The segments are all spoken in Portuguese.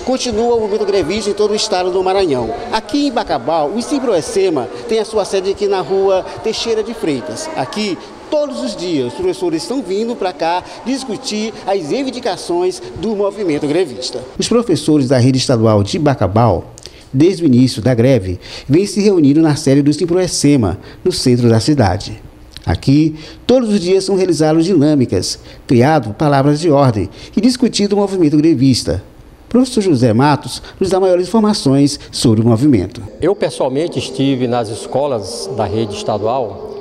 Continua o movimento grevista em todo o estado do Maranhão. Aqui em Bacabal, o Simproecema tem a sua sede aqui na rua Teixeira de Freitas. Aqui, todos os dias, os professores estão vindo para cá discutir as reivindicações do movimento grevista. Os professores da rede estadual de Bacabal, desde o início da greve, vêm se reunindo na sede do Simproecema, no centro da cidade. Aqui, todos os dias são realizadas dinâmicas, criado palavras de ordem e discutido o movimento grevista. O professor José Matos nos dá maiores informações sobre o movimento. Eu, pessoalmente, estive nas escolas da rede estadual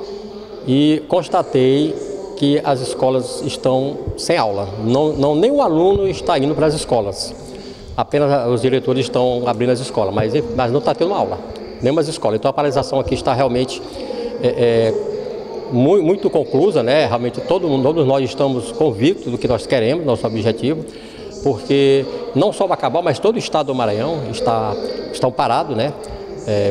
e constatei que as escolas estão sem aula. Nem o aluno está indo para as escolas. Apenas os diretores estão abrindo as escolas, mas não está tendo aula, nenhuma escola. Então a paralisação aqui está realmente muito conclusa, né? Realmente todos nós estamos convictos do que nós queremos, nosso objetivo, porque não só Bacabal, mas todo o estado do Maranhão estão parados, né?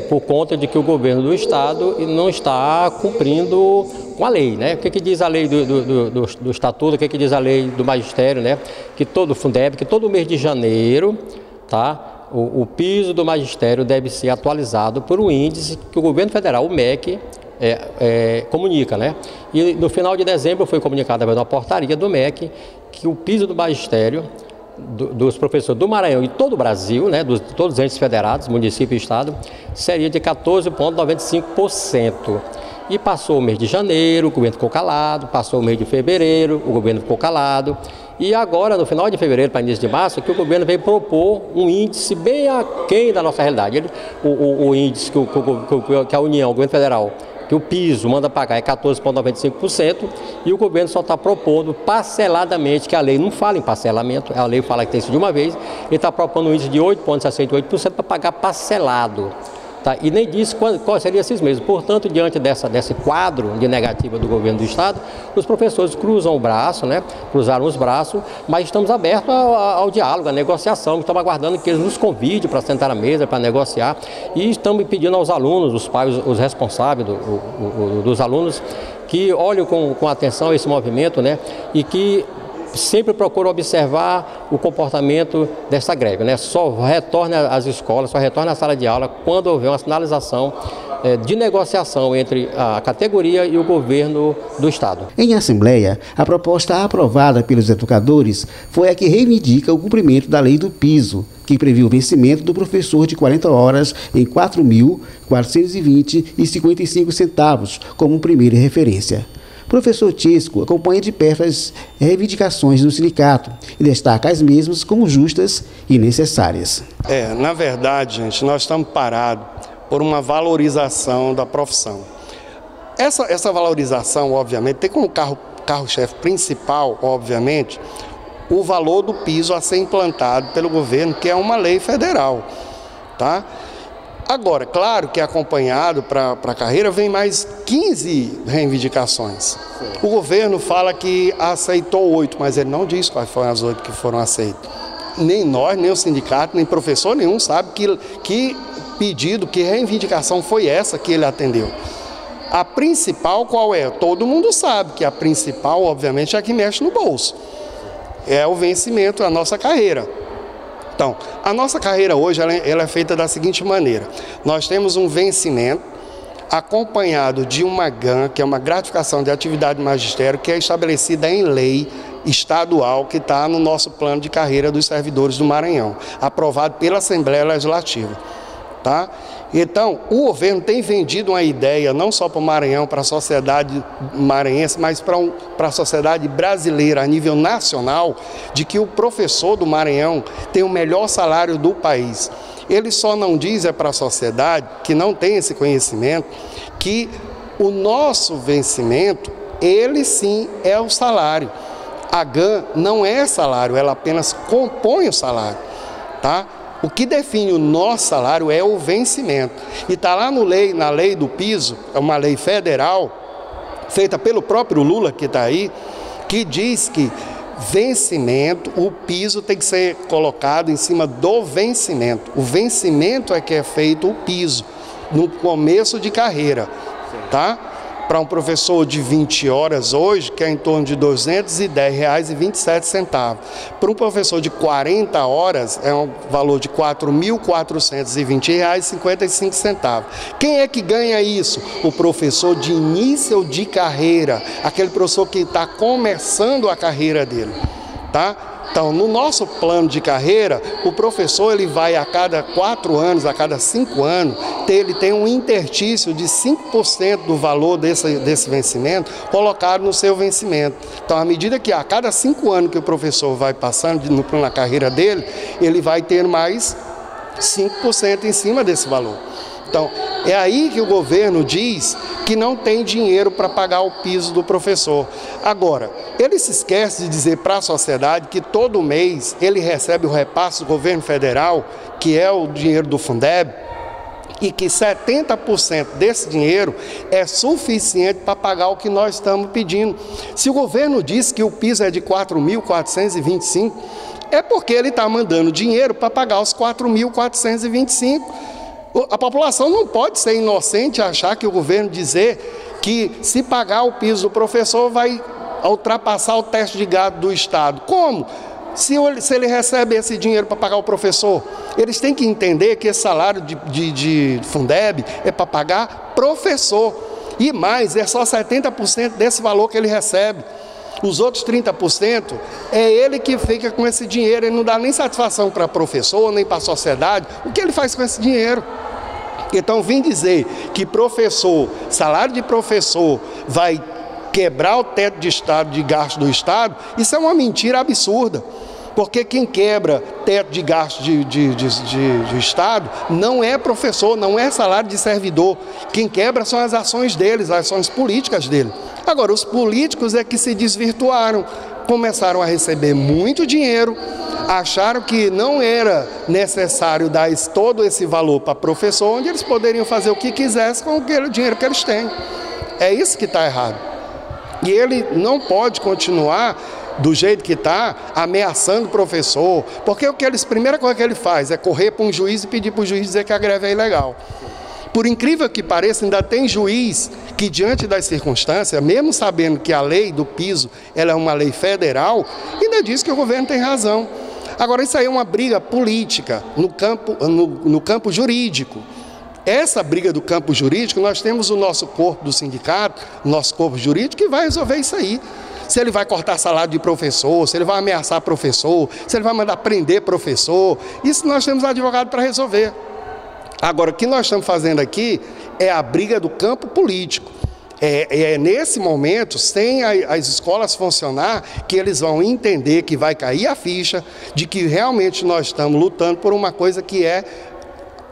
Por conta de que o governo do estado não está cumprindo com a lei, né? O que diz a lei do estatuto, o que diz a lei do magistério, né? Que todo Fundeb, que todo mês de janeiro, tá? O piso do magistério deve ser atualizado por um índice que o governo federal, o MEC, comunica, né? E no final de dezembro foi comunicado através da portaria do MEC que o piso do magistério dos professores do Maranhão e todo o Brasil, né, todos os entes federados, município e estado, seria de 14,95%. E passou o mês de janeiro, o governo ficou calado, passou o mês de fevereiro, o governo ficou calado. E agora, no final de fevereiro para início de março, que o governo veio propor um índice bem aquém da nossa realidade. O índice que a União, o governo federal, que o piso manda pagar é 14,95% e o governo só está propondo parceladamente, que a lei não fala em parcelamento, a lei fala que tem isso de uma vez, ele está propondo um índice de 8,68% para pagar parcelado. Tá? E nem disse qual seria esses meses. Portanto, diante desse quadro de negativa do governo do estado, os professores cruzam o braço, né? Cruzaram os braços, mas estamos abertos ao diálogo, à negociação, estamos aguardando que eles nos convidem para sentar à mesa, para negociar, e estamos pedindo aos alunos, os pais, os responsáveis dos alunos, que olhem com atenção esse movimento, né? E que sempre procura observar o comportamento dessa greve, né? Só retorna às escolas, só retorna à sala de aula quando houver uma sinalização de negociação entre a categoria e o governo do estado. Em assembleia, a proposta aprovada pelos educadores foi a que reivindica o cumprimento da lei do piso, que previu o vencimento do professor de 40 horas em R$ 4.420,55 como primeira referência. O professor Chesco acompanha de perto as reivindicações do sindicato e destaca as mesmas como justas e necessárias. Na verdade, gente, nós estamos parados por uma valorização da profissão. Essa valorização, obviamente, tem como carro-chefe principal, obviamente, o valor do piso a ser implantado pelo governo, que é uma lei federal, tá? Agora, claro que acompanhado para a carreira vem mais 15 reivindicações. O governo fala que aceitou 8, mas ele não diz quais foram as 8 que foram aceitas. Nem nós, nem o sindicato, nem professor nenhum sabe que pedido, que reivindicação foi essa que ele atendeu. A principal qual é? Todo mundo sabe que a principal, obviamente, é a que mexe no bolso. É o vencimento da nossa carreira. Então, a nossa carreira hoje ela é feita da seguinte maneira. Nós temos um vencimento acompanhado de uma GAN, que é uma gratificação de atividade de magistério, que é estabelecida em lei estadual, que está no nosso plano de carreira dos servidores do Maranhão, aprovado pela Assembleia Legislativa. Tá? Então, o governo tem vendido uma ideia, não só para o Maranhão, para a sociedade maranhense, mas para a sociedade brasileira a nível nacional, de que o professor do Maranhão tem o melhor salário do país. Ele só não diz para a sociedade, que não tem esse conhecimento, que o nosso vencimento, ele sim é o salário. A GAN não é salário, ela apenas compõe o salário, tá? O que define o nosso salário é o vencimento. E está lá na lei do piso, é uma lei federal, feita pelo próprio Lula, que está aí, que diz que vencimento, o piso tem que ser colocado em cima do vencimento. O vencimento é que é feito o piso, no começo de carreira, tá? para um professor de 20 horas hoje, que é em torno de R$ 210,27. Para um professor de 40 horas, é um valor de R$ 4.420,55. Quem é que ganha isso? O professor de início de carreira, aquele professor que está começando a carreira dele, tá? Então, no nosso plano de carreira, o professor ele vai a cada 4 anos, a cada 5 anos, ele tem um interstício de 5% do valor desse vencimento colocado no seu vencimento. Então, à medida que a cada 5 anos que o professor vai passando na carreira dele, ele vai ter mais 5% em cima desse valor. Então, é aí que o governo diz que não tem dinheiro para pagar o piso do professor. Agora, ele se esquece de dizer para a sociedade que todo mês ele recebe o repasse do governo federal, que é o dinheiro do Fundeb, e que 70% desse dinheiro é suficiente para pagar o que nós estamos pedindo. Se o governo diz que o piso é de 4.425, é porque ele está mandando dinheiro para pagar os 4.425. A população não pode ser inocente e achar que o governo dizer que se pagar o piso do professor vai ultrapassar o teto de gasto do Estado. Como? Se ele recebe esse dinheiro para pagar o professor, eles têm que entender que esse salário de Fundeb é para pagar professor. E mais, é só 70% desse valor que ele recebe. Os outros 30% é ele que fica com esse dinheiro, ele não dá nem satisfação para professor, nem para a sociedade. O que ele faz com esse dinheiro? Então, vim dizer que professor, salário de professor vai quebrar o teto de gasto do Estado, isso é uma mentira absurda. Porque quem quebra teto de gasto de Estado não é professor, não é salário de servidor. Quem quebra são as ações deles, as ações políticas dele. Agora, os políticos é que se desvirtuaram, começaram a receber muito dinheiro, acharam que não era necessário dar todo esse valor para professor, onde eles poderiam fazer o que quisessem com aquele dinheiro que eles têm. É isso que está errado. E ele não pode continuar do jeito que está, ameaçando o professor, porque primeira coisa que ele faz é correr para um juiz e pedir para o juiz dizer que a greve é ilegal. Por incrível que pareça, ainda tem juiz que, diante das circunstâncias, mesmo sabendo que a lei do piso ela é uma lei federal, ainda diz que o governo tem razão. Agora, isso aí é uma briga política no campo jurídico. Essa briga do campo jurídico, nós temos o nosso corpo do sindicato, o nosso corpo jurídico, que vai resolver isso aí. Se ele vai cortar salário de professor, se ele vai ameaçar professor, se ele vai mandar prender professor, isso nós temos advogado para resolver. Agora, o que nós estamos fazendo aqui é a briga do campo político. É nesse momento, sem as escolas funcionar, que eles vão entender que vai cair a ficha de que realmente nós estamos lutando por uma coisa que é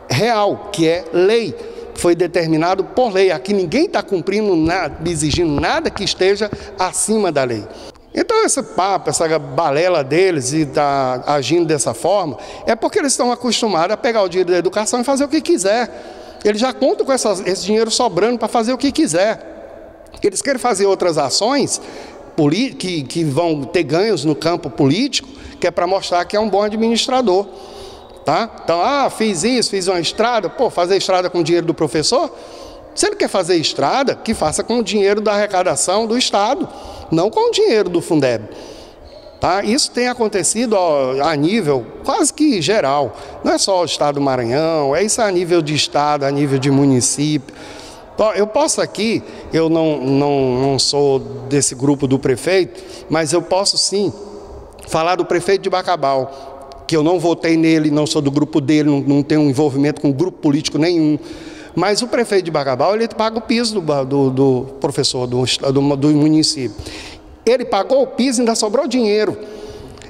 real, que é lei. Foi determinado por lei. Aqui ninguém está cumprindo nada, exigindo nada que esteja acima da lei. Então esse papo, essa balela deles e tá agindo dessa forma, é porque eles estão acostumados a pegar o dinheiro da educação e fazer o que quiser. Eles já contam com esse dinheiro sobrando para fazer o que quiser. Eles querem fazer outras ações que vão ter ganhos no campo político, que é para mostrar que é um bom administrador. Tá? Então, fiz isso, fiz uma estrada, fazer estrada com o dinheiro do professor? Se ele quer fazer estrada, que faça com o dinheiro da arrecadação do Estado, não com o dinheiro do Fundeb. Tá? Isso tem acontecido a nível quase que geral, não é só o Estado do Maranhão, é isso a nível de Estado, a nível de município. Eu posso aqui, eu não sou desse grupo do prefeito, mas eu posso sim falar do prefeito de Bacabal, que eu não votei nele, não sou do grupo dele, não tenho envolvimento com grupo político nenhum. Mas o prefeito de Bacabal, ele paga o piso do professor do município. Ele pagou o piso e ainda sobrou dinheiro.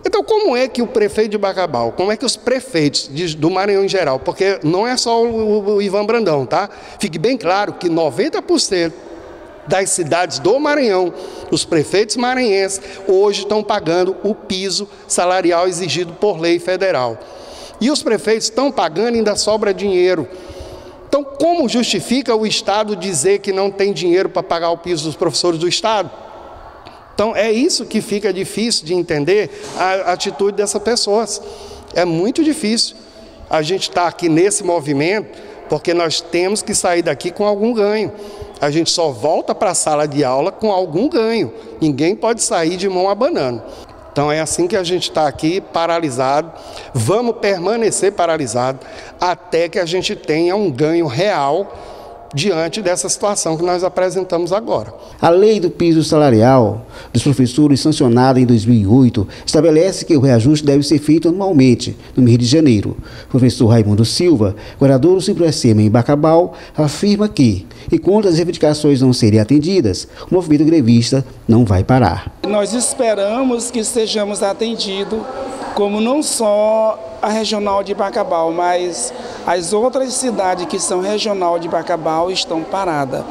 Então, como é que o prefeito de Bacabal, como é que os prefeitos do Maranhão em geral, porque não é só o Ivan Brandão, tá? Fique bem claro que 90% das cidades do Maranhão, os prefeitos maranhenses, hoje estão pagando o piso salarial exigido por lei federal. E os prefeitos estão pagando e ainda sobra dinheiro. Então, como justifica o Estado dizer que não tem dinheiro para pagar o piso dos professores do Estado? Então, é isso que fica difícil de entender a atitude dessas pessoas. É muito difícil. A gente está aqui nesse movimento porque nós temos que sair daqui com algum ganho. a gente só volta para a sala de aula com algum ganho. Ninguém pode sair de mão abanando. Então é assim que a gente está aqui, paralisado. Vamos permanecer paralisado até que a gente tenha um ganho real diante dessa situação que nós apresentamos agora. A lei do piso salarial dos professores, sancionada em 2008, estabelece que o reajuste deve ser feito anualmente, no mês de janeiro. O professor Raimundo Silva, coordenador do Simproecema em Bacabal, afirma que, enquanto as reivindicações não serem atendidas, o movimento grevista não vai parar. Nós esperamos que sejamos atendidos, como não só a regional de Bacabal, mas as outras cidades que são regional de Bacabal estão paradas.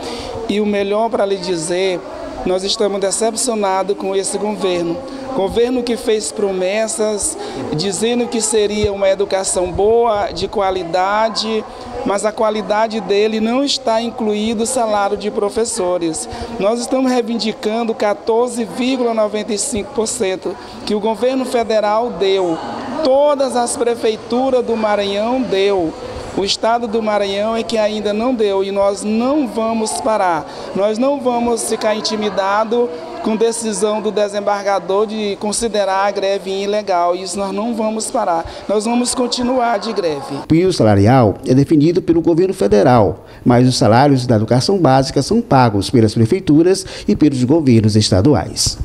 E o melhor para lhe dizer, nós estamos decepcionados com esse governo. Governo que fez promessas, dizendo que seria uma educação boa, de qualidade, mas a qualidade dele não está incluído o salário de professores. Nós estamos reivindicando 14,95% que o governo federal deu. Todas as prefeituras do Maranhão deu. O estado do Maranhão é que ainda não deu e nós não vamos parar. Nós não vamos ficar intimidados com decisão do desembargador de considerar a greve ilegal. Isso nós não vamos parar. Nós vamos continuar de greve. O piso salarial é definido pelo governo federal, mas os salários da educação básica são pagos pelas prefeituras e pelos governos estaduais.